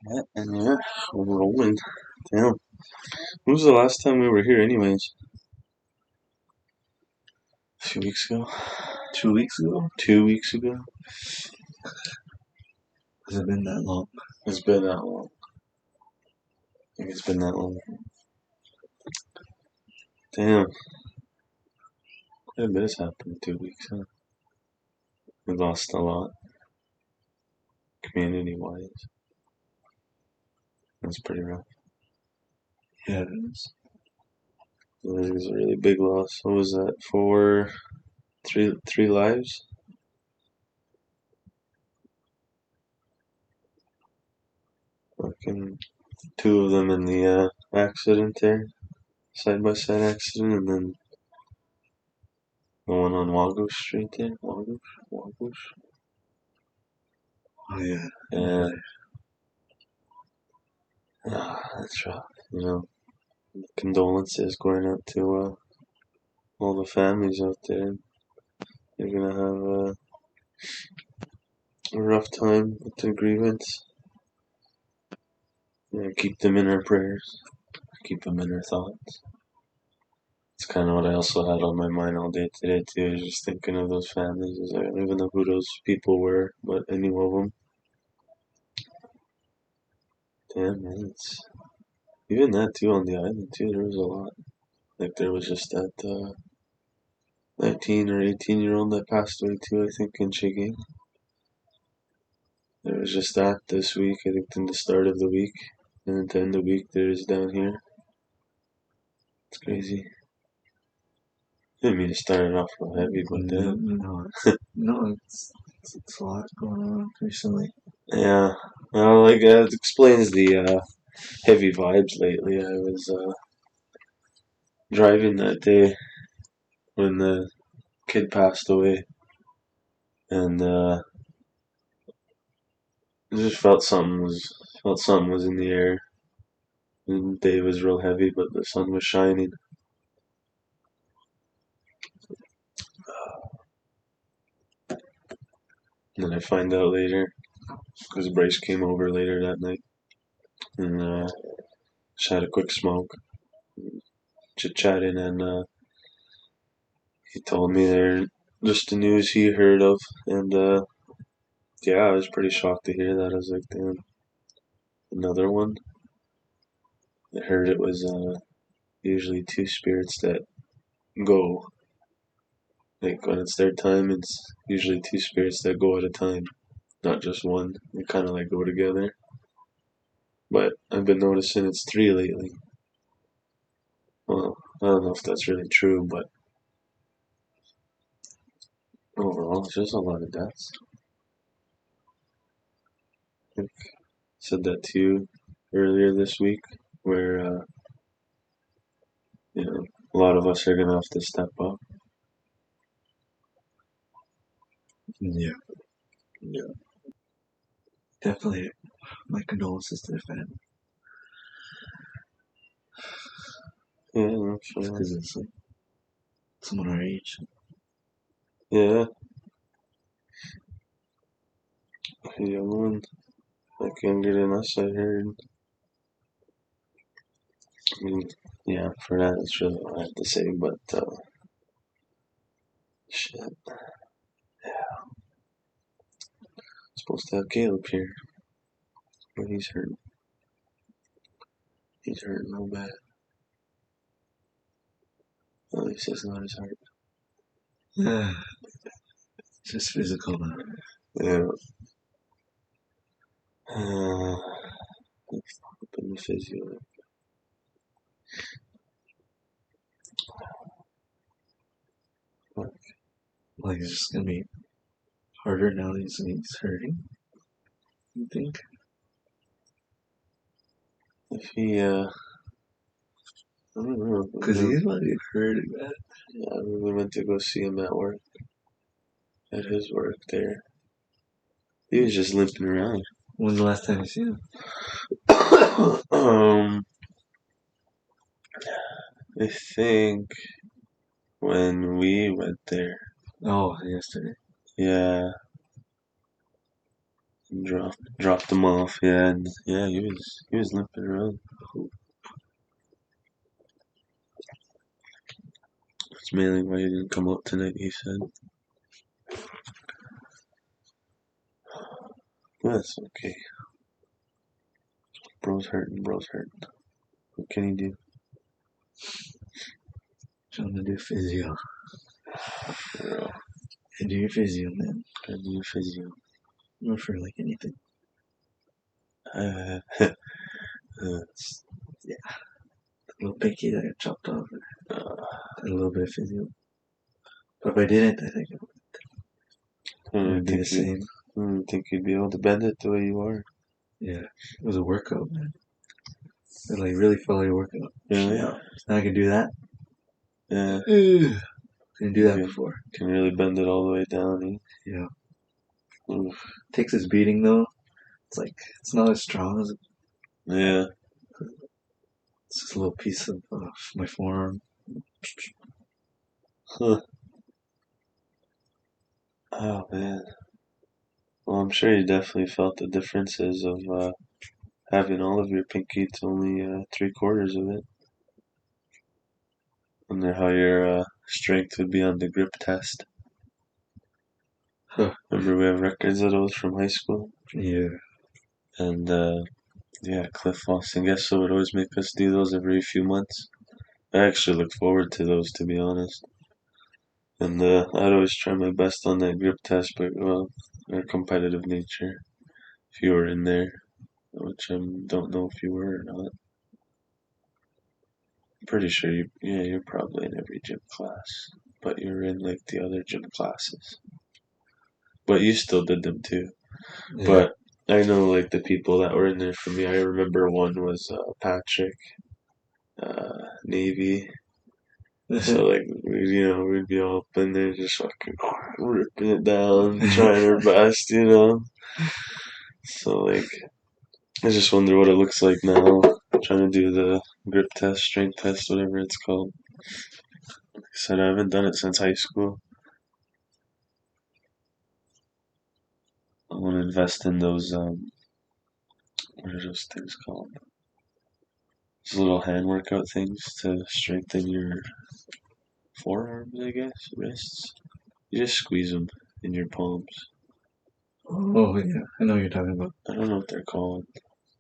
Yeah, we're rolling. Damn. When was the last time we were here, anyways? A few weeks ago? 2 weeks ago? 2 weeks ago? Has it been that long? It's been that long. I think it's been that long. Damn. Quite a bit has happened in 2 weeks, huh? We lost a lot. Community-wise. That's pretty rough. Yeah, it is. It was a really big loss. What was that? Three lives? Fucking two of them in the accident there. Side-by-side accident, and then the one on Wago Street there. Wagosh? Oh, yeah. Yeah. That's rough. Condolences going out to all the families out there. They're gonna have a rough time with the grievance. Yeah, keep them in our prayers. Keep them in our thoughts. It's kind of what I also had on my mind all day today too. Just thinking of those families. I don't even know who those people were, but I knew of them. Damn, man, it's even that too on the island too. There was a lot. Like there was just that 19 or 18-year-old that passed away too. I think in Chigay. There was just that this week. I think in the start of the week, and then to end the week there's down here. It's crazy. Didn't mean to start it off real heavy, but then It's a lot going on recently. yeah. Well, like it explains the heavy vibes lately. I was driving that day when the kid passed away, and I just felt something was in the air. The day was real heavy, but the sun was shining. And then I find out later, because Bryce came over later that night, and just had a quick smoke, chit chatting, and he told me there just the news he heard of, and yeah, I was pretty shocked to hear that. I was like, damn, another one. I heard it was usually two spirits that go. Like when it's their time, it's usually two spirits that go at a time, not just one. They kind of like go together. But I've been noticing it's three lately. Well, I don't know if that's really true, but overall, it's just a lot of deaths. I think I said that to you earlier this week, where a lot of us are gonna have to step up. Yeah. Yeah. Definitely. My condolences to the family. Yeah, I'm sure. Because it's like someone our age. Yeah, a young one, like younger than us, I heard. I mean, yeah, for that, that's really all I have to say, but shit. Supposed to have Caleb here, but he's hurt. He's hurt real bad. At least it's not his heart. It's just physical now. Yeah. Let's talk about the physio. Like it's just gonna be harder now that he's hurting. You think? If he, I don't know. Because he's about to get hurt, man. Yeah, we went to go see him at work, at his work there. He was just limping around. When's the last time you seen him? I think when we went there. Oh, yesterday. Yeah. dropped him off. Yeah, and yeah, he was limping around. That's mainly why he didn't come out tonight. He said, well, that's okay. Bro's hurting. What can he do? Trying to do physio. For real. And do your physio, man. Gotta do your physio. Not for like anything. Uh, Yeah. The little pinky that got chopped off. A little bit of physio. But if I didn't, I think it would be the same. I don't think you'd be able to bend it the way you are. Yeah. It was a workout, man. It like really felt like a workout. Really? Yeah. Now I can do that. Yeah. Couldn't do that before. Can really bend it all the way down. Eh? Yeah. Oof. Takes its beating though. It's like it's not as strong as Yeah. it's just a little piece of my forearm. Huh. Oh man. Well, I'm sure you definitely felt the differences of having all of your pinky to only 3/4 of it. Wonder how your strength would be on the grip test. Huh. Remember we have records of those from high school? Yeah. And yeah, Cliff Austin Guessel would always make us do those every few months. I actually looked forward to those, to be honest. And I'd always try my best on that grip test, but well, our competitive nature. If you were in there, which I don't know if you were or not. I'm pretty sure you're probably in every gym class, but you're in like the other gym classes. But you still did them too. Yeah. But I know like the people that were in there for me. I remember one was Patrick, Navy. So like we'd be all up in there just fucking ripping it down, trying our best. So like I just wonder what it looks like now. Trying to do the grip test, strength test, whatever it's called. Like I said, I haven't done it since high school. I want to invest in those. What are those things called? Those little hand workout things to strengthen your forearms, I guess, wrists. You just squeeze them in your palms. Oh yeah, I know what you're talking about. I don't know what they're called.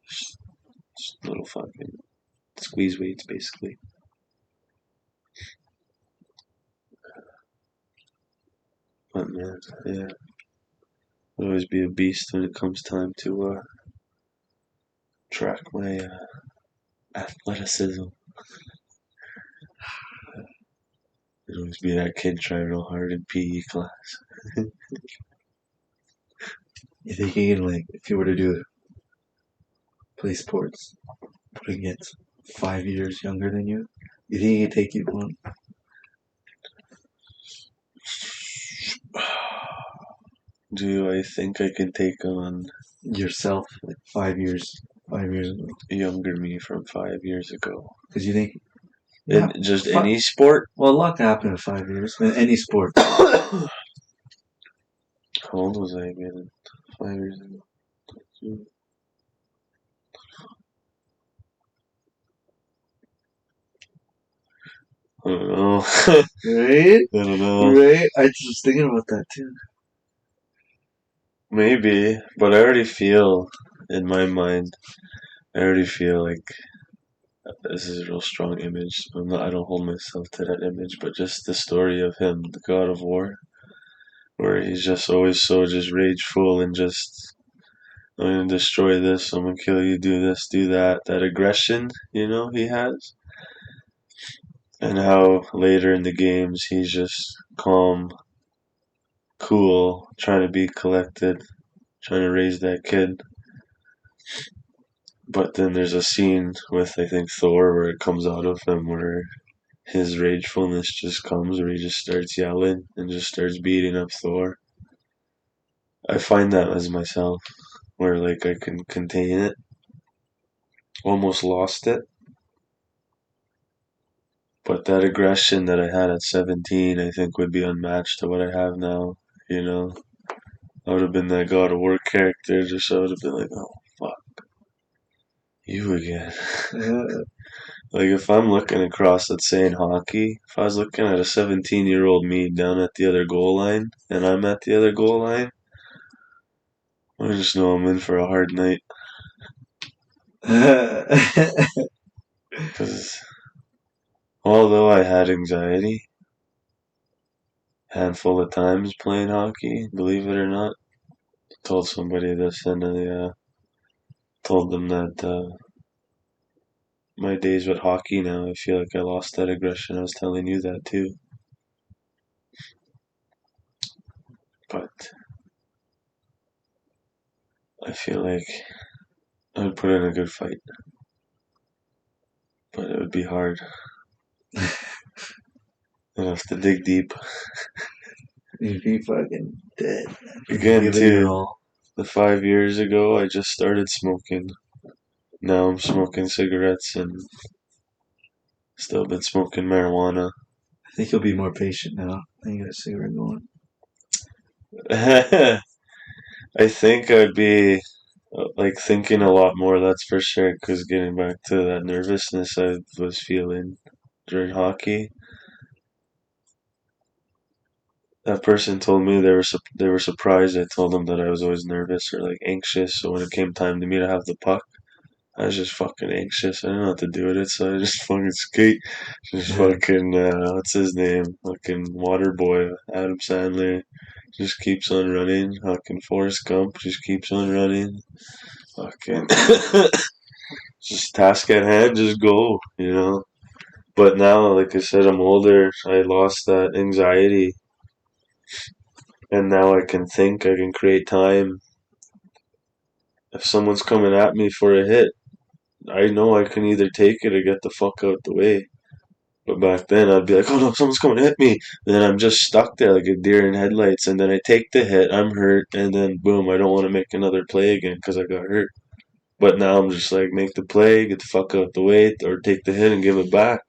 Just little fucking squeeze weights, basically. But man, yeah, I'll always be a beast when it comes time to track my athleticism. I'd always be that kid trying real hard in PE class. You think you can like if you were to do play sports, but against 5 years younger than you, you think he could take you on? Do I think I can take on Yourself like 5 years ago? younger me from 5 years ago? Because you think In just any sport? Well, a lot can happen in 5 years in any sport. How old was I again? 5 years ago. I don't know. Right? I don't know. Right? I was just thinking about that too. Maybe, but I already feel in my mind. I already feel like this is a real strong image. I don't hold myself to that image, but just the story of him, the God of War, where he's just always so just rageful and just I'm gonna destroy this, I'm gonna kill you, do this, do that. That aggression, he has. And how later in the games he's just calm, cool, trying to be collected, trying to raise that kid. But then there's a scene with I think Thor where it comes out of him where his ragefulness just comes where he just starts yelling and just starts beating up Thor. I find that as myself, where like I can contain it. Almost lost it. But that aggression that I had at 17, I think would be unmatched to what I have now, you know. I would have been that God of War character. Just I would have been like, oh fuck, you again. Like if I'm looking across, let's say in hockey, if I was looking at a 17-year-old me down at the other goal line, and I'm at the other goal line, I just know I'm in for a hard night. Because although I had anxiety a handful of times playing hockey, believe it or not, I told somebody this and I told them that my days with hockey now, I feel like I lost that aggression. I was telling you that too. But I feel like I would put in a good fight. But it would be hard. I'd have to dig deep. You'd be fucking dead. Again, Give it your too, all. the 5 years ago, I just started smoking. Now I'm smoking cigarettes and still been smoking marijuana. I think you'll be more patient now. I think you gotta see where we're going. I think I'd be like thinking a lot more, that's for sure, because getting back to that nervousness I was feeling during hockey, that person told me they were surprised I told them that I was always nervous or like anxious. So when it came time to me to have the puck, I was just fucking anxious. I didn't know what to do with it, so I just fucking skate. Just fucking what's his name? Fucking Waterboy, Adam Sandler. Just keeps on running. Fucking Forrest Gump just keeps on running. Fucking just task at hand, just go, you know. But now, like I said, I'm older. I lost that anxiety, and now I can think. I can create time. If someone's coming at me for a hit, I know I can either take it or get the fuck out the way. But back then, I'd be like, oh no, someone's coming to hit me. And then I'm just stuck there like a deer in headlights. And then I take the hit, I'm hurt. And then boom, I don't want to make another play again because I got hurt. But now I'm just like, make the play, get the fuck out the way, or take the hit and give it back.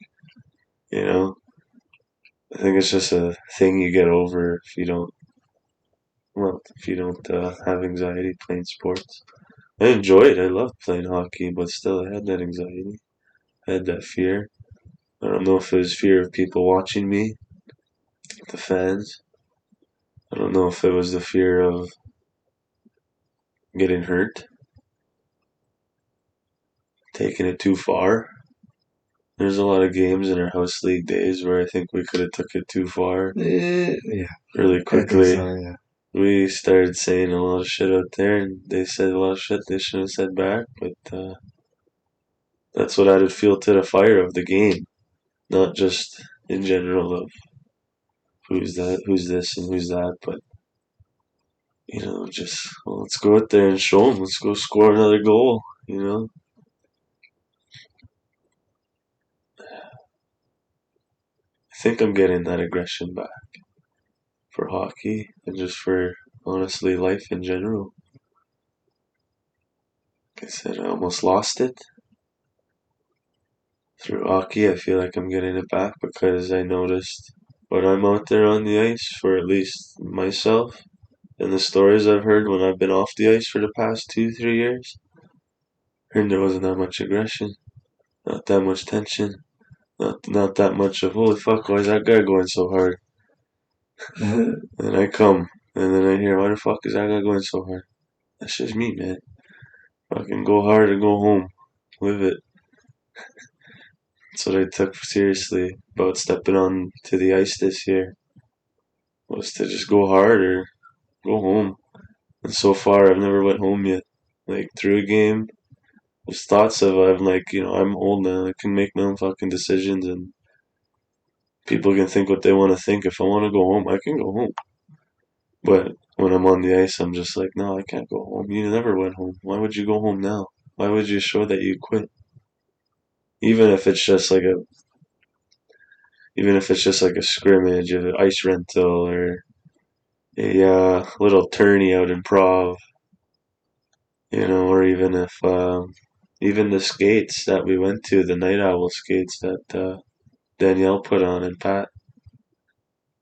You know? I think it's just a thing you get over if you don't, well, if you don't have anxiety playing sports. I enjoyed it. I loved playing hockey, but still, I had that anxiety. I had that fear. I don't know if it was fear of people watching me, the fans. I don't know if it was the fear of getting hurt, taking it too far. There's a lot of games in our house league days where I think we could have took it too far Yeah. really I think quickly. so, yeah. We started saying a lot of shit out there, and they said a lot of shit they shouldn't have said back. But that's what added fuel to the fire of the game, not just in general of who's that, who's this, and who's that, but just well, let's go out there and show them. Let's go score another goal. I think I'm getting that aggression back for hockey and just for honestly life in general. Like I said, I almost lost it through hockey. I feel like I'm getting it back because I noticed when I'm out there on the ice, for at least myself, and the stories I've heard when I've been off the ice for the past 2, 3 years, and there wasn't that much aggression, not that much tension, not that much of holy fuck, why is that guy going so hard? And I come, and then I hear, why the fuck is that guy going so hard? That's just me, man. Fucking go hard and go home. Live it. That's what I took seriously about stepping on to the ice this year. Was to just go hard or go home. And so far, I've never went home yet. Like through a game, there's thoughts of I'm like, I'm old now. I can make my own fucking decisions, and people can think what they want to think. If I want to go home, I can go home. But when I'm on the ice, I'm just like, no, I can't go home. You never went home. Why would you go home now? Why would you show that you quit? Even if it's just like a even if it's just like a scrimmage, an ice rental, or a little tourney out in Prov, or even if even the skates that we went to, the Night Owl skates that Danielle put on and Pat,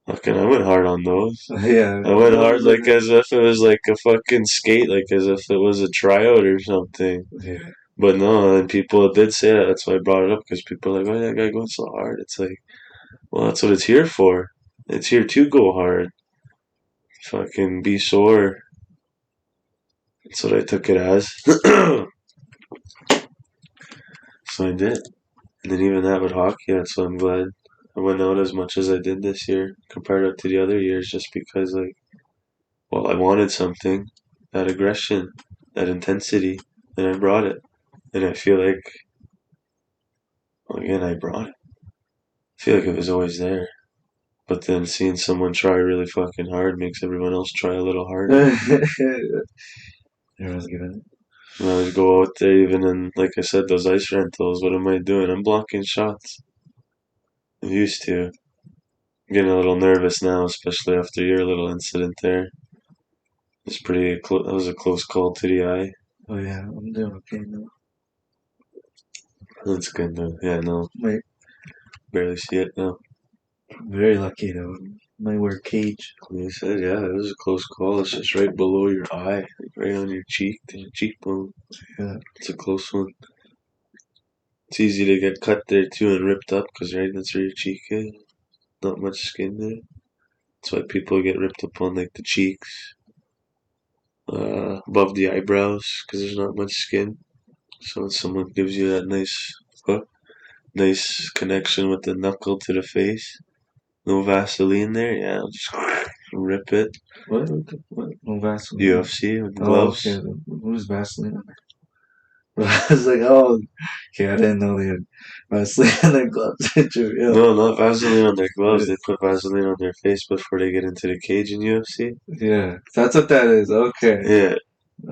Fucking, I went hard on those. Yeah. I went hard like as if it was like a fucking skate, like as if it was a tryout or something. Yeah. But no, and people did say that. That's why I brought it up because people are like, "Why that guy going so hard?" It's like, well, that's what it's here for. It's here to go hard. Fucking be sore. That's what I took it as. So I did. And then even that with hockey, that's why I'm glad I went out as much as I did this year compared up to the other years just because, like, well, I wanted something, that aggression, that intensity, and I brought it. And I feel like, well, again, I brought it. I feel like it was always there. But then seeing someone try really fucking hard makes everyone else try a little harder. Everyone's giving it. And I would go out there, even in, like I said, those ice rentals. What am I doing? I'm blocking shots. I used to. I'm getting a little nervous now, especially after your little incident there. It's pretty close. That was a close call to the eye. Oh yeah, I'm doing okay now. That's good though. Yeah, no, Wait, barely see it now. very lucky though. Might wear cage. You said, yeah, it was a close call. It's just right below your eye, like right on your cheek, the cheekbone. Yeah. It's a close one. It's easy to get cut there too and ripped up because right, that's where your cheek is. Not much skin there. That's why people get ripped up on like the cheeks, above the eyebrows, because there's not much skin. So when someone gives you that nice hook, nice connection with the knuckle to the face, no Vaseline there, yeah, I'll just rip it. What? No Vaseline. UFC with Oh, gloves. okay. Who's Vaseline on there? I was like, oh, okay, I didn't know they had Vaseline on their gloves. True, yeah. No, not Vaseline on their gloves. They put Vaseline on their face before they get into the cage in UFC. Yeah, that's what that is. Okay. Yeah.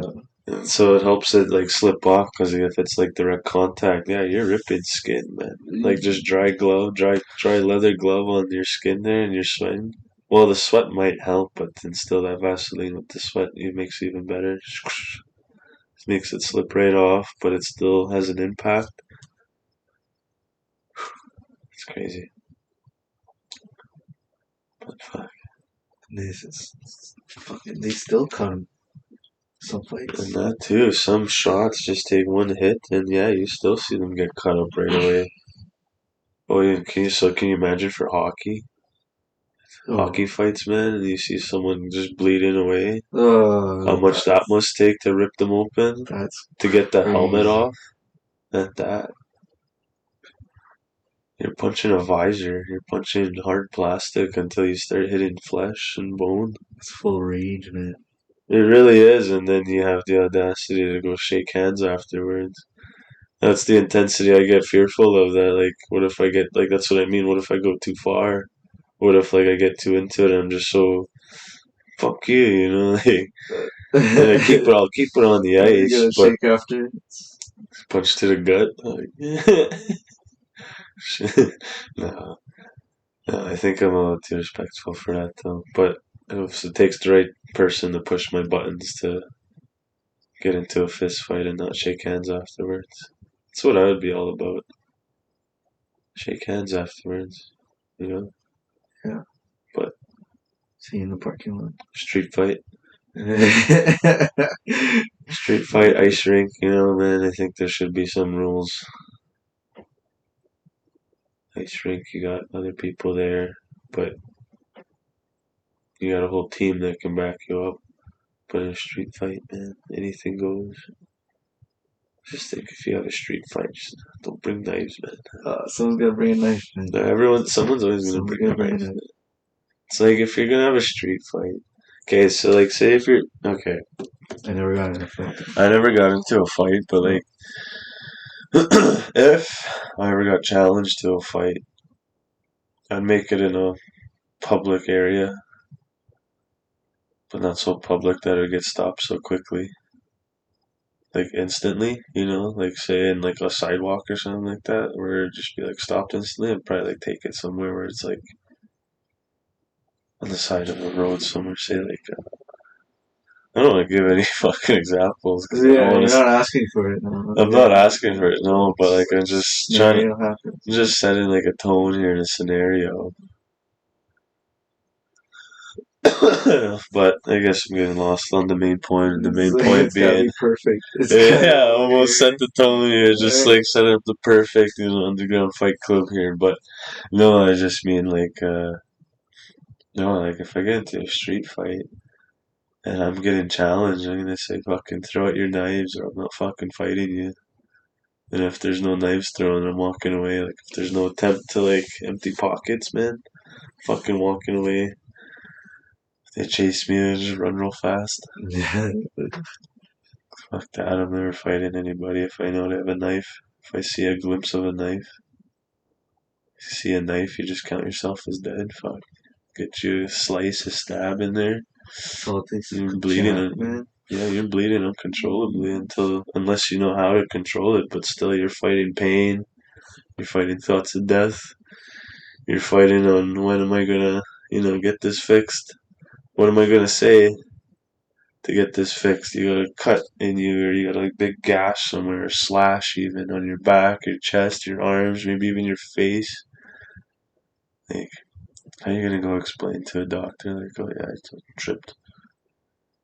Oh, And so it helps it like slip off because if it's like direct contact, yeah, you're ripping skin, man. Like just dry leather glove on your skin there, and you're sweating. Well, the sweat might help, but then still that Vaseline with the sweat it makes it even better. Makes it slip right off, but it still has an impact. It's crazy. But fuck. this is fucking. They still cut him. Some fights. And that too, some shots just take one hit, and yeah, you still see them get cut up right away. Oh, yeah, can you imagine for hockey? Hockey fights, man, and you see someone just bleeding away. How much that must take to rip them open? To get the helmet off? At that. You're punching a visor. You're punching hard plastic until you start hitting flesh and bone. It's full rage, man. It really is, and then you have the audacity to go shake hands afterwards. That's the intensity I get fearful of. That, like, what if I get, like, that's what I mean. What if I go too far? What if, like, I get too into it and I'm just so, fuck you, you know? Like, I'll keep it on the ice, but shake after. punch to the gut. No, no, I think I'm a little too respectful for that, though. But if it takes the right person to push my buttons to get into a fist fight and not shake hands afterwards, that's what I would be all about. Shake hands afterwards, you know? Yeah. But see you in the parking lot. Street fight. Street fight, ice rink, you know, man, I think there should be some rules. Ice rink, you got other people there, but you got a whole team that can back you up. But in a street fight, man, anything goes. Just think if you have a street fight, just don't bring knives, man. Someone's gotta bring a knife, man. Someone's always gonna bring a knife. It's like if you're gonna have a street fight. Okay, so like say if you're okay. I never got into a fight. I never got into a fight, but like if I ever got challenged to a fight, I'd make it in a public area. But not so public that it would get stopped so quickly. Like instantly, you know, like say in like a sidewalk or something like that, where it'd just be like stopped instantly. I'd probably like take it somewhere where it's like on the side of a road somewhere, say like I don't want to give any fucking examples because you're not asking for it. No. I'm not asking for it, no, but like I'm just trying to, I'm just setting like a tone here in a scenario. But I guess I'm getting lost on the main point, and the main It's, point it's gotta being, be perfect. It's yeah, gotta almost set the tone here, just like setting up the perfect, underground fight club here. But no, I just mean like, no, like if I get into a street fight and I'm getting challenged, I'm gonna say fucking throw out your knives, or I'm not fucking fighting you. And if there's no knives thrown, I'm walking away. Like if there's no attempt to like empty pockets, man, fucking walking away. If they chase me, I just run real fast. yeah. Fuck that, I'm never fighting anybody if I know they have a knife. If I see a glimpse of a knife, if you see a knife, you just count yourself as dead. Fuck. Get you a slice, a stab in there. So it takes You're a bleeding. jab, man. Yeah, you're bleeding uncontrollably unless you know how to control it. But still, you're fighting pain. You're fighting thoughts of death. You're fighting on when am I gonna, get this fixed? What am I gonna say to get this fixed? You got a cut in you, or you got a big gash somewhere, or slash even on your back, your chest, your arms, maybe even your face. Like, how are you gonna go explain to a doctor, like, oh yeah, I tripped.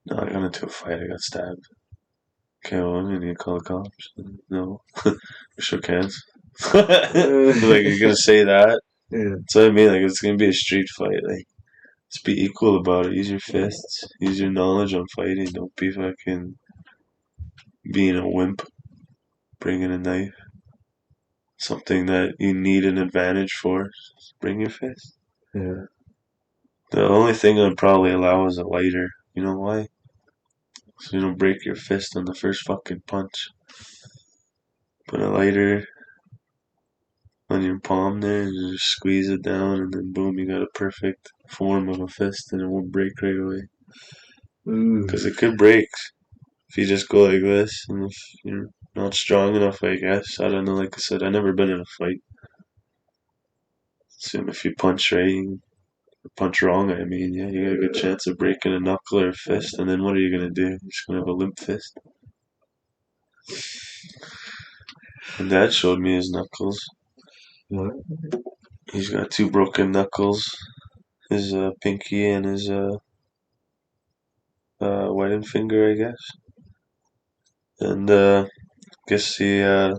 No, I got into a fight, I got stabbed. Okay, well, I'm gonna call the cops. No, we shook hands. Like, you're gonna say that? Yeah. That's what I mean. Like, it's gonna be a street fight. Like, let's be equal about it. Use your fists. Use your knowledge on fighting. Don't be fucking being a wimp. Bringing a knife. Something that you need an advantage for. Just bring your fist. Yeah. The only thing I'd probably allow is a lighter. You know why? So you don't break your fist on the first fucking punch. Put a lighter on your palm there and you just squeeze it down, and then boom, you got a perfect form of a fist, and it won't break right away. Because it could break if you just go like this, and if you're not strong enough, I guess. I don't know, like I said, I've never been in a fight. So if you punch right, or punch wrong, I mean, yeah, you got a good chance of breaking a knuckle or a fist, and then what are you gonna do? You're just gonna have a limp fist. And Dad showed me his knuckles. What? He's got two broken knuckles, his pinky and his wedding finger, I guess. And guess he, I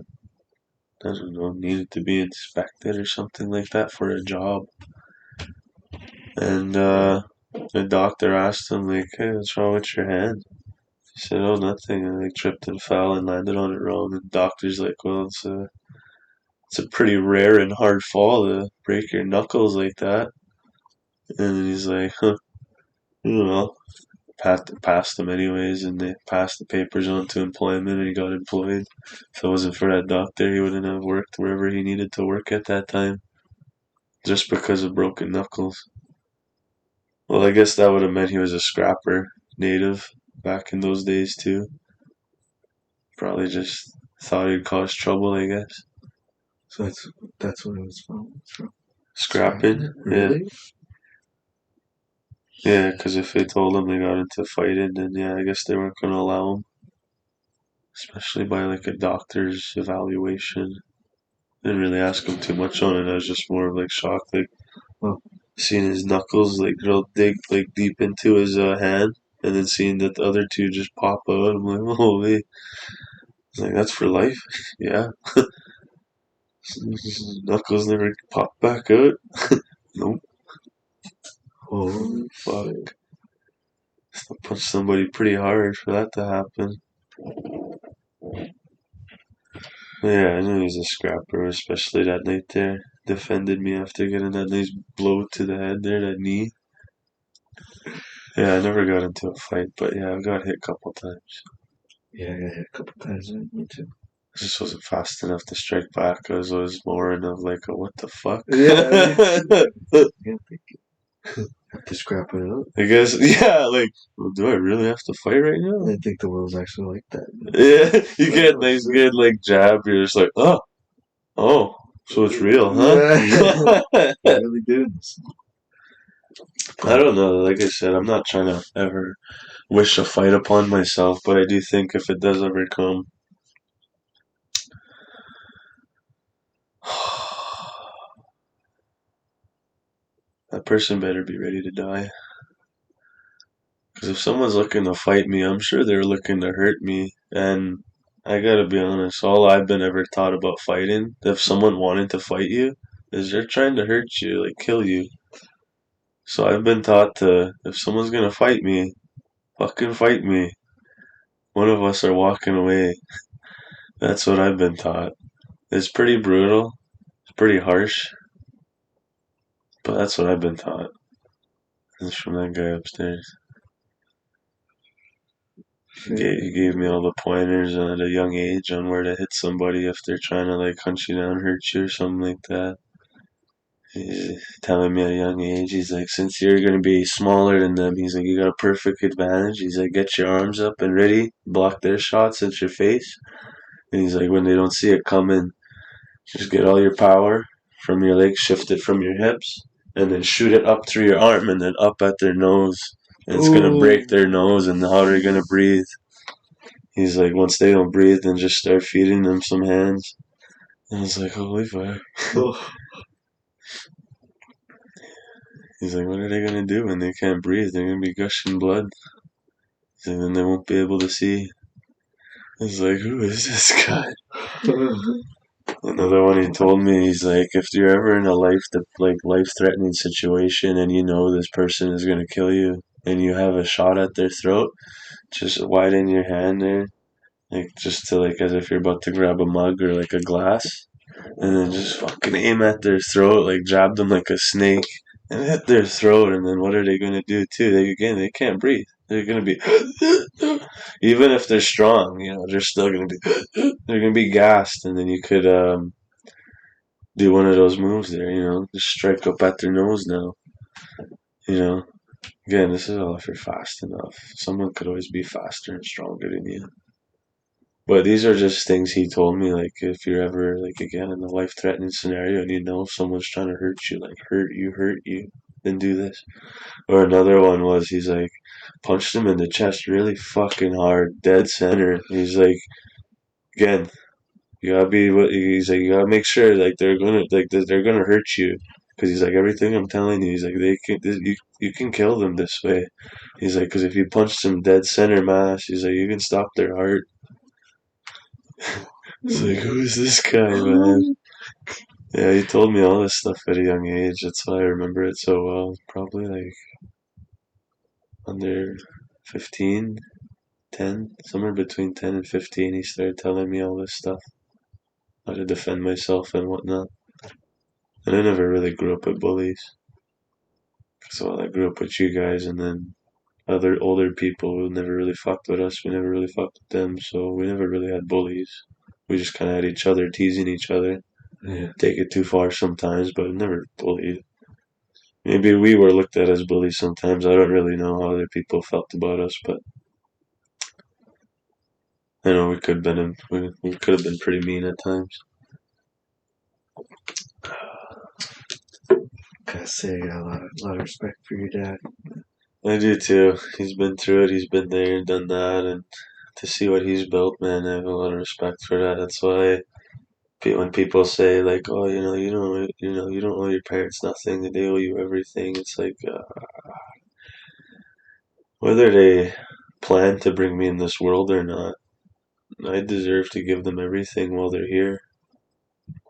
don't know, needed to be inspected or something like that for a job. And the doctor asked him, like, hey, what's wrong with your hand? He said, oh, nothing. And like tripped and fell and landed on it wrong. And the doctor's like, well, it's a pretty rare and hard fall to break your knuckles like that. And he's like, huh, well, passed him anyways, and they passed the papers on to employment, and he got employed. If it wasn't for that doctor, he wouldn't have worked wherever he needed to work at that time, just because of broken knuckles. Well, I guess that would have meant he was a scrapper, native, back in those days too. Probably just thought he'd cause trouble, I guess. So that's what it was from. Scrapping? Really? Yeah, because if they told him they got into fighting, then yeah, I guess they weren't going to allow him. Especially by like a doctor's evaluation. Didn't really ask him too much on it. I was just more of like shocked, like seeing his knuckles like real dig like deep into his hand, and then seeing that the other two just pop out. I'm like, holy! I was like, that's for life. Yeah, knuckles never pop back out. Nope. Holy Fuck. I punched somebody pretty hard for that to happen. Yeah, I knew he was a scrapper, especially that night there. Defended me after getting that nice blow to the head there, that knee. Yeah, I never got into a fight, but yeah, I got hit a couple times. Yeah, I got hit a couple times. Me too. I just wasn't fast enough to strike back. I was more in of like a what the fuck? Yeah, have to scrap it up. I guess, yeah, like, well, do I really have to fight right now? I think the world's actually like that. Yeah, you get a nice good like jab, you're just like, oh, so it's real, huh? Yeah, really doing this. I don't know. Like I said, I'm not trying to ever wish a fight upon myself, but I do think if it does ever come, that person better be ready to die. Because if someone's looking to fight me, I'm sure they're looking to hurt me. And I gotta be honest, all I've been ever taught about fighting, if someone wanted to fight you, is they're trying to hurt you, like kill you. So I've been taught to, if someone's gonna fight me, fucking fight me. One of us are walking away. That's what I've been taught. It's pretty brutal. It's pretty harsh. But that's what I've been taught. It's from that guy upstairs. He gave me all the pointers at a young age on where to hit somebody if they're trying to like hunt you down, hurt you, or something like that. He's telling me at a young age, he's like, since you're gonna be smaller than them, he's like, you got a perfect advantage. He's like, get your arms up and ready, block their shots at your face. And he's like, when they don't see it coming, just get all your power from your legs, shift it from your hips, and then shoot it up through your arm and then up at their nose. And it's gonna break their nose, and how they're gonna breathe. He's like, once they don't breathe, then just start feeding them some hands. And I was like, holy fuck. He's like, what are they gonna do when they can't breathe? They're gonna be gushing blood. He's like, then they won't be able to see. I was like, who is this guy? Another one he told me, he's like, if you're ever in a life-threatening situation and you know this person is gonna kill you and you have a shot at their throat, just widen your hand there, like just to like as if you're about to grab a mug or like a glass, and then just fucking aim at their throat, like jab them like a snake and hit their throat. And then what are they gonna do too? They can't breathe. They're gonna be even if they're strong, they're still gonna be they're gonna be gassed. And then you could do one of those moves there, just strike up at their nose now. Again, this is all if you're fast enough. Someone could always be faster and stronger than you. But these are just things he told me, like if you're ever like again in a life threatening scenario and you know someone's trying to hurt you, like hurt you, then do this. Or another one was he's like punched him in the chest really fucking hard, dead center. He's like, again, you gotta be what he's like. You gotta make sure like they're gonna hurt you because he's like everything I'm telling you. He's like you can kill them this way. He's like because if you punch them dead center mass, he's like you can stop their heart. It's like who is this guy, man? Yeah, he told me all this stuff at a young age. That's why I remember it so well. Probably like under 15, 10, somewhere between 10 and 15, he started telling me all this stuff, how to defend myself and whatnot. And I never really grew up with bullies. So I grew up with you guys and then other older people who never really fucked with us. We never really fucked with them, so we never really had bullies. We just kind of had each other, teasing each other. Yeah. Take it too far sometimes, but never bullied. Maybe we were looked at as bullies sometimes. I don't really know how other people felt about us, but I know we could have been pretty mean at times. Gotta say, I got a lot of respect for your dad. I do too. He's been through it. He's been there and done that, and to see what he's built, man, I have a lot of respect for that. That's why when people say like, "Oh, you don't owe your parents nothing; they owe you everything," it's like whether they plan to bring me in this world or not, I deserve to give them everything while they're here.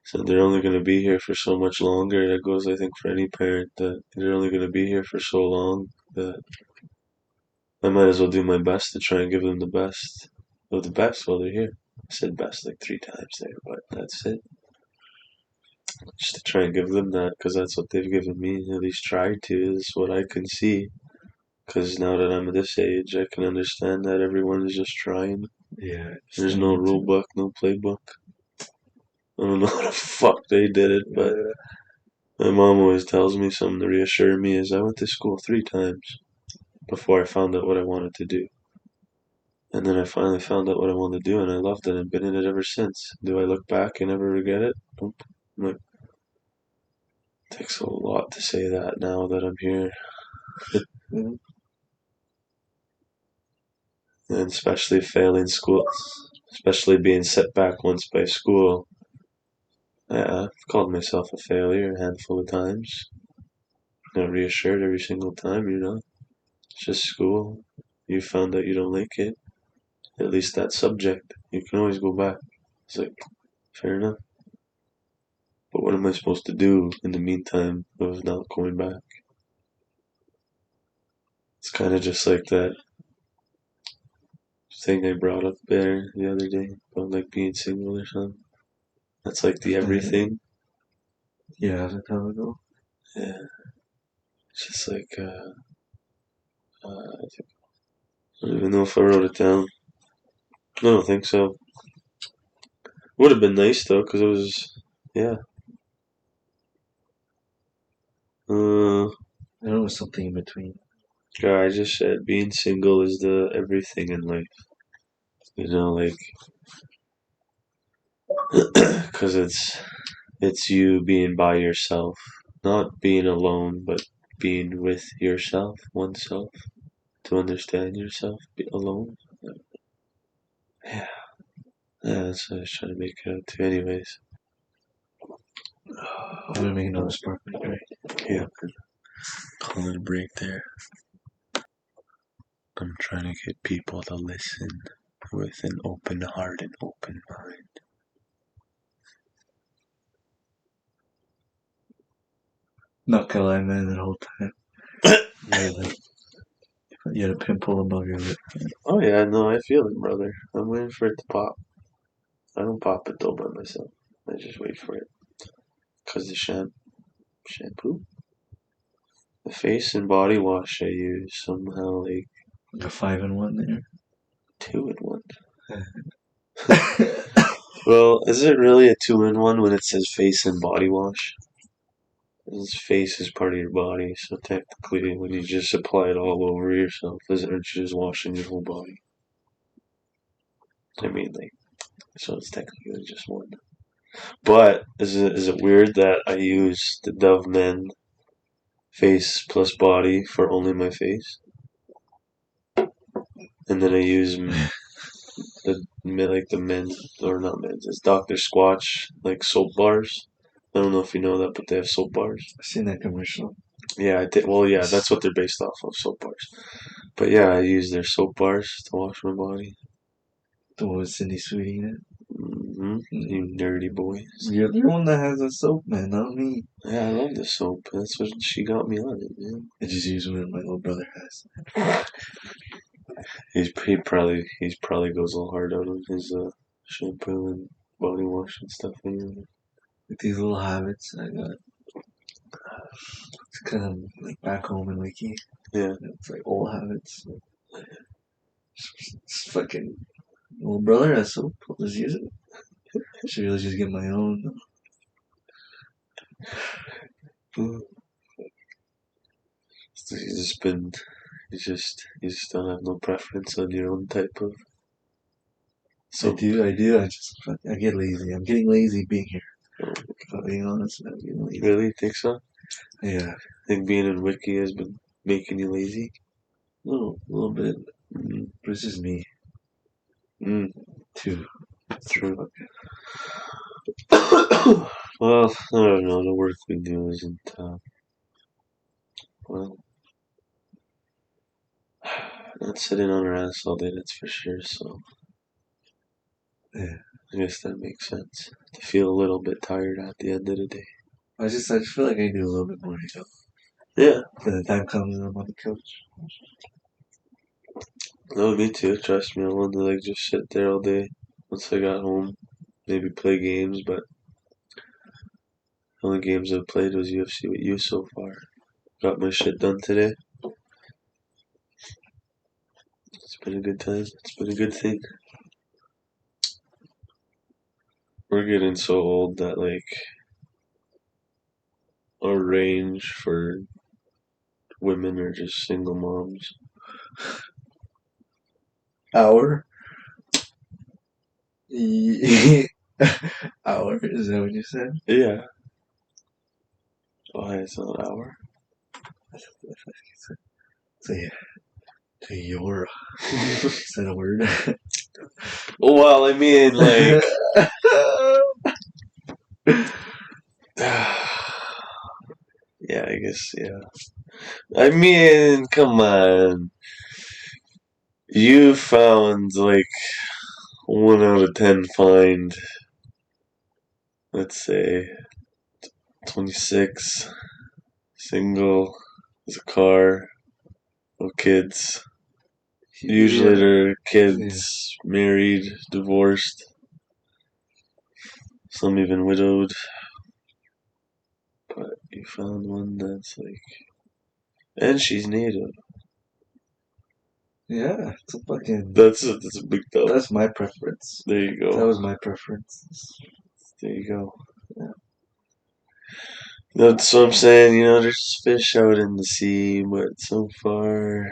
So they're only going to be here for so much longer. That goes, I think, for any parent that they're only going to be here for so long that I might as well do my best to try and give them the best of the best while they're here. I said best like 3 times there, but that's it. Just to try and give them that because that's what they've given me. At least try to is what I can see. Because now that I'm at this age, I can understand that everyone is just trying. Yeah. There's no rule book, no playbook. I don't know how the fuck they did it, but my mom always tells me something to reassure me is I went to school 3 times before I found out what I wanted to do. And then I finally found out what I wanted to do and I loved it and been in it ever since. Do I look back and ever regret it? Nope. Like, it takes a lot to say that now that I'm here. And especially failing school, especially being set back once by school. I've called myself a failure a handful of times. Got reassured every single time, It's just school. you found out you don't like it, at least that subject, you can always go back. It's like, fair enough. But what am I supposed to do in the meantime of not going back? It's kind of just like that thing I brought up there the other day about like being single or something. That's like the everything. Yeah, how's it time ago? Yeah. It's just like, I don't even know if I wrote it down. I don't think so. Would have been nice though, because it was, yeah. I know it was something in between. I just said being single is the everything in life. You know, like, because it's you being by yourself, not being alone, but being with yourself, oneself, to understand yourself alone. Yeah, yeah, that's what I was trying to make it out to, anyways. I'm gonna make another sparkling drink. Yeah, call it a break there. I'm trying to get people to listen with an open heart and open mind. Not gonna lie, man, that whole time. You had a pimple above your lip. Oh yeah, no, I feel it, brother. I'm waiting for it to pop. I don't pop it though by myself. I just wait for it. Cause the shampoo, the face and body wash I use somehow like Like a 5-in-1 there. 2-in-1. Well, is it really a 2-in-1 when it says face and body wash? His face is part of your body, so technically, when you just apply it all over yourself, aren't you just washing your whole body? I mean, like, so it's technically just one. But is it weird that I use the Dove Men face plus body for only my face, and then I use the men's, or not men's, it's Dr. Squatch like soap bars. I don't know if you know that, but they have soap bars. I've seen that commercial. Yeah, well, yeah, that's what they're based off of, soap bars. But yeah, I use their soap bars to wash my body. The one with Cindy Sweetie in it. You nerdy boy. You're the one that has a soap, man, not me. Yeah, I love the soap. That's what she got me on it, man. I just use what my little brother has. He probably goes all hard out on his shampoo and body wash and stuff anyway. With these little habits I got. It's kind of like back home in Wiki. Yeah. It's like old habits. It's fucking little brother has soap. I'll just use it. Should really just get my own. So you just don't have no preference on your own type of. So I do. I get lazy. I'm getting lazy being here. If I'm being honest, I'm getting lazy. Really think so? Yeah. I think being in Wiki has been making you lazy. A little bit. But it's just me. Too. True. Well, I don't know. The work we do isn't. Well, not sitting on our ass all day. That's for sure. So. Yeah. I guess that makes sense. To feel a little bit tired at the end of the day. I just feel like I do a little bit more to go. Yeah. When the time comes and I'm on the couch. No, me too. Trust me, I wanted to like just sit there all day. Once I got home, maybe play games, but the only games I've played was UFC with you so far. Got my shit done today. It's been a good time. It's been a good thing. We're getting so old that like our range for women are just single moms. Hour? Hour? Is that what you said? Yeah. Why it's not hour? So yeah. To your. Is that a word? Well, I mean, like. Yeah, I guess, yeah. I mean, come on. You found like 1 out of 10 find, let's say 26, single, has a car, no kids. Usually they're kids, married, divorced, some even widowed. But you found one that's like, and she's native. Yeah, it's a fucking. That's a big deal. That's my preference. There you go. That was my preference. There you go. Yeah. That's what I'm saying. You know, there's fish out in the sea, but so far,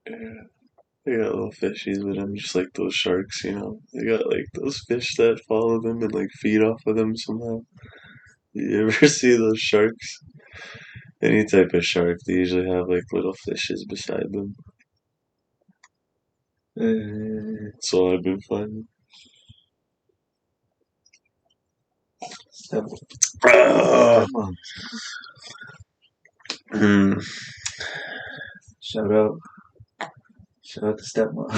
yeah, they got little fishies with them, just like those sharks. You know, they got like those fish that follow them and like feed off of them somehow. You ever see those sharks? Any type of shark, they usually have like little fishes beside them. That's all I've been finding. Stepmom. Mm. Shout out to stepmom.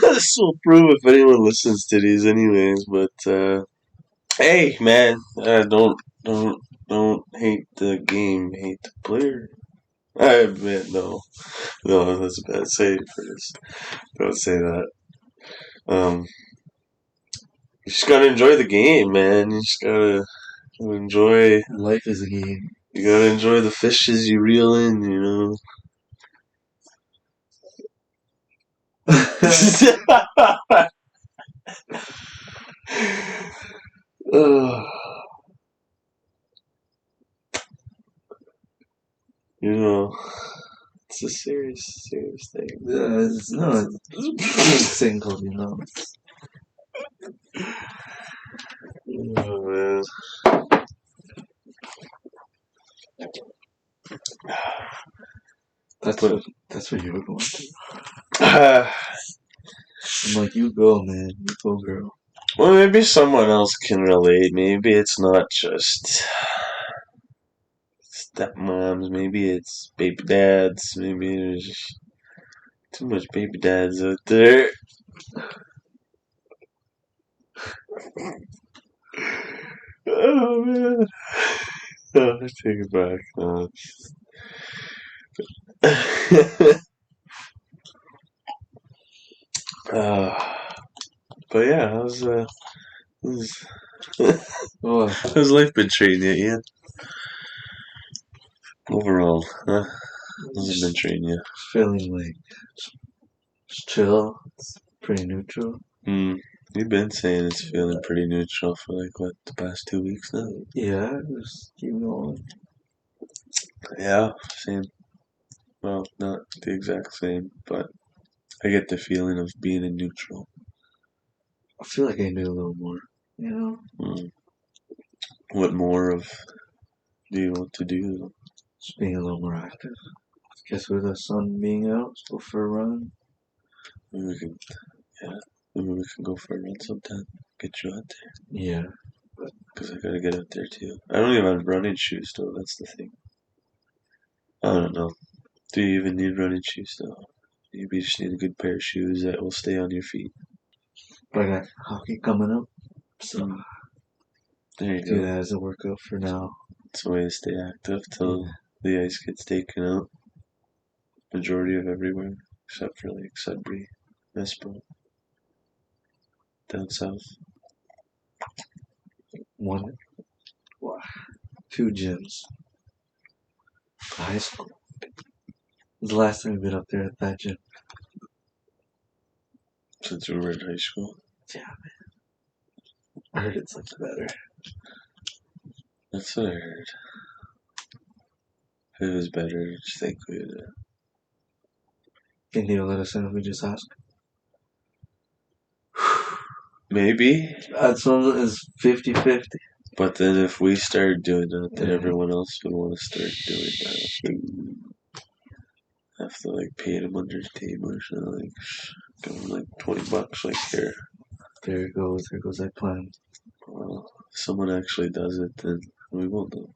This will prove if anyone listens to these, anyways. But hey, man, don't hate the game, hate the player. I admit, no, that's a bad saying for this. Don't say that. You just gotta enjoy the game, man. You just gotta enjoy. Life is a game. You gotta enjoy the fishes you reel in, you know. You know, it's a serious thing. It's single, you know. Oh, man. That's what you were going to. I'm like, you go, man. You go, girl. Well, maybe someone else can relate. Maybe it's not just stepmoms. Maybe it's baby dads. Maybe there's just too much baby dads out there. Oh, man. Oh, I take it back. No. But yeah, how's life been treating you, Ian? Overall, huh? How's it been treating you? Feeling like it's chill. It's pretty neutral. You've been saying it's feeling pretty neutral for like what, the past 2 weeks now? Yeah, just keep going. Yeah, same. Well, not the exact same, but I get the feeling of being in neutral. I feel like I knew a little more. You know? What more of do you want to do? Just being a little more active. I guess with the sun being out, let's go for a run. Maybe we can, maybe we can go for a run sometime. Get you out there. Yeah. Because I gotta get out there too. I don't even have running shoes though, that's the thing. I don't know. Do you even need running shoes though? Maybe you just need a good pair of shoes that will stay on your feet. But I got hockey coming up, so there you do go. that as a workout for now. It's a way to stay active till the ice gets taken out. Majority of everywhere, except for like Sudbury, Nespo, down south. Two gyms. High school. When's the last time you've been up there at that gym? Since we were in high school. Yeah, man. I heard it's like better. That's what I heard. If it was better, I just think we'd. Think they'll let us in if we just ask? Maybe. That's one is 50-50. But then if we start doing that, then everyone else would want to start doing that. Have to like pay them under the table or something. Like, give them like $20. Like here. There goes that plan. Well, someone actually does it, then we will know.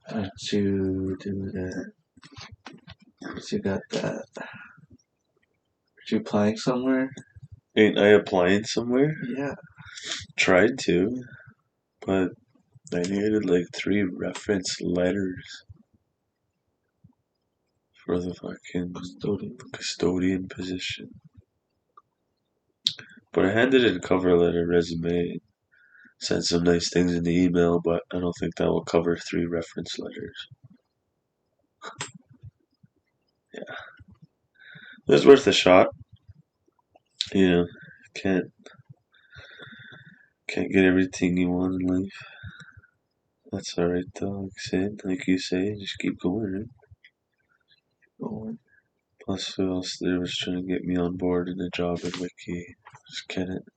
How'd you do that? You got that? Are you applying somewhere? Ain't I applying somewhere? Yeah. Tried to, but I needed like 3 reference letters for the fucking custodian position. But I handed in a cover letter, resume, sent some nice things in the email, but I don't think that will cover 3 reference letters. Yeah. It was worth a shot. You know, can't get everything you want in life. That's alright though, like you say, just keep going, right? Going. Plus who else there was trying to get me on board in a job at Wiki? Just Kenneth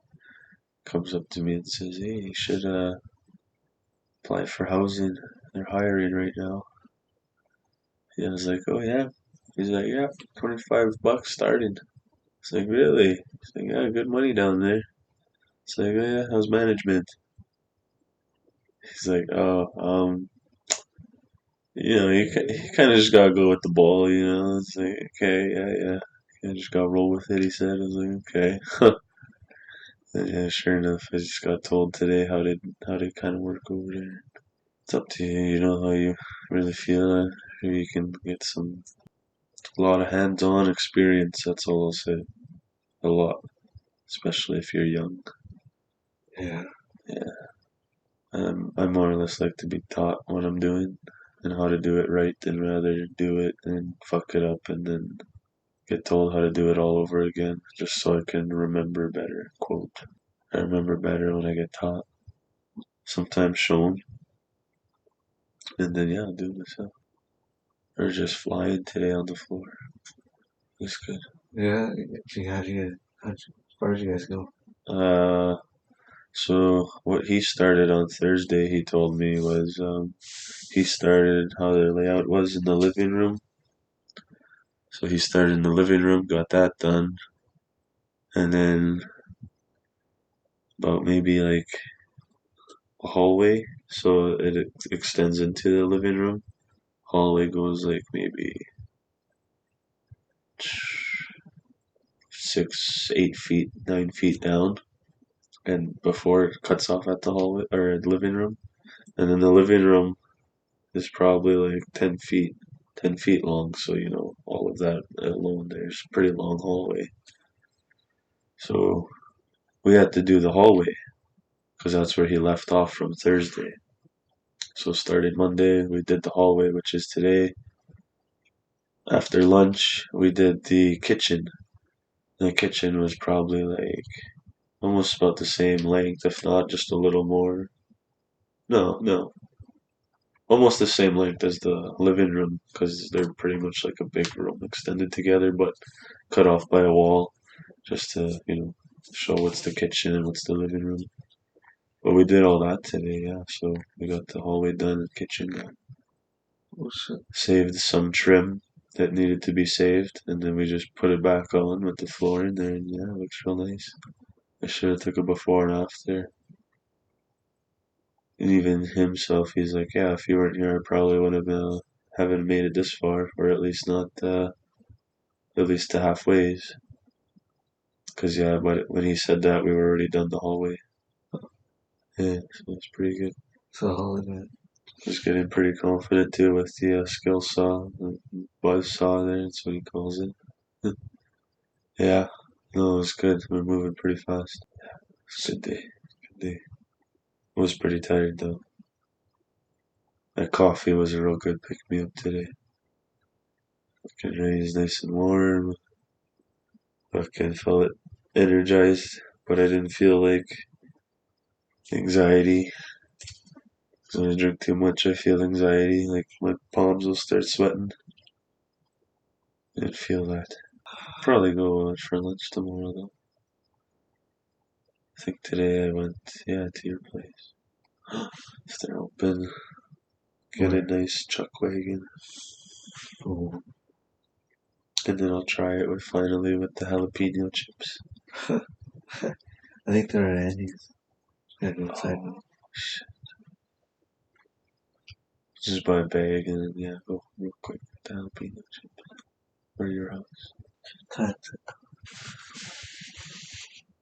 comes up to me and says, "Hey, you should apply for housing. They're hiring right now." Yeah, I was like, "Oh yeah." He's like, "Yeah, $25 starting." It's like, "Really?" He's like, "Yeah, good money down there." It's like, "Oh yeah, how's management?" He's like, "Oh, you kind of just gotta go with the ball, you know." It's like, okay, yeah. I just gotta roll with it. He said. I was like, okay. And yeah, sure enough, I just got told today how to kind of work over there. It's up to you. You know how you really feel. Maybe you can get a lot of hands-on experience. That's all I'll say. A lot, especially if you're young. Yeah. Yeah, I more or less like to be taught what I'm doing and how to do it right, than rather do it and fuck it up and then get told how to do it all over again, just so I can remember better. Quote: I remember better when I get taught. Sometimes shown, and then yeah, I'll do it myself. Or just flying today on the floor. It's good. Yeah. How far did you guys go? So what he started on Thursday, he told me, was he started how the layout was in the living room. So he started in the living room, got that done, and then about maybe like a hallway, so it extends into the living room. Hallway goes like maybe 6, 8 feet, 9 feet down, and before it cuts off at the hallway or the living room, and then the living room is probably like 10 feet long. So all of that alone, there's a pretty long hallway. So we had to do the hallway because that's where he left off from Thursday. So starting Monday, we did the hallway, which is today. After lunch, we did the kitchen. The kitchen was probably like almost about the same length, if not just a little more. No, almost the same length as the living room because they're pretty much like a big room extended together, but cut off by a wall, just to show what's the kitchen and what's the living room. But we did all that today, yeah. So we got the hallway done and kitchen done. Oh shit. Saved some trim that needed to be saved, and then we just put it back on with the floor in there, and yeah, it looks real nice. I should have took a before and after. And even himself, he's like, yeah, if you weren't here, I probably would have haven't made it this far, or at least not at least to halfways. Because yeah, but when he said that, we were already done the hallway. Yeah, so it's pretty good. So holiday. Just getting pretty confident too with the skill saw, the buzz saw there. That's what he calls it. Yeah, no, it was good. We're moving pretty fast. Good day. Good day. I was pretty tired though. That coffee was a real good pick me up today. Fucking raised nice and warm. Fucking felt energized, but I didn't feel like anxiety. So when I drink too much, I feel anxiety. Like my palms will start sweating. I didn't feel that. Probably go out for lunch tomorrow though. I think today I went, yeah, to your place. If they're open, get a nice chuck wagon, Oh. and then I'll try it finally with the jalapeno chips. I think they're at Andy's. Gotta go inside now. Just buy a bag and then, yeah, go real quick to jalapeno chip. Or your house. Time's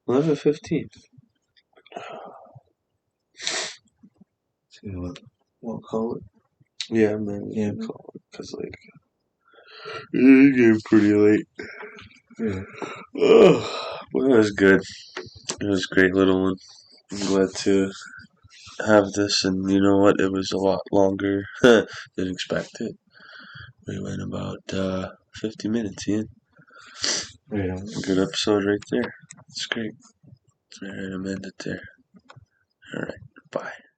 11:15. So we'll call it. Yeah, man. Yeah. Call it. Because, like, it getting pretty late. Yeah. Oh, well, that was good. It was a great little one. I'm glad to have this, and you know what? It was a lot longer than expected. We went about 50 minutes, Ian. Yeah. Good episode right there. It's great. Alright, I'm ended there. Alright, bye.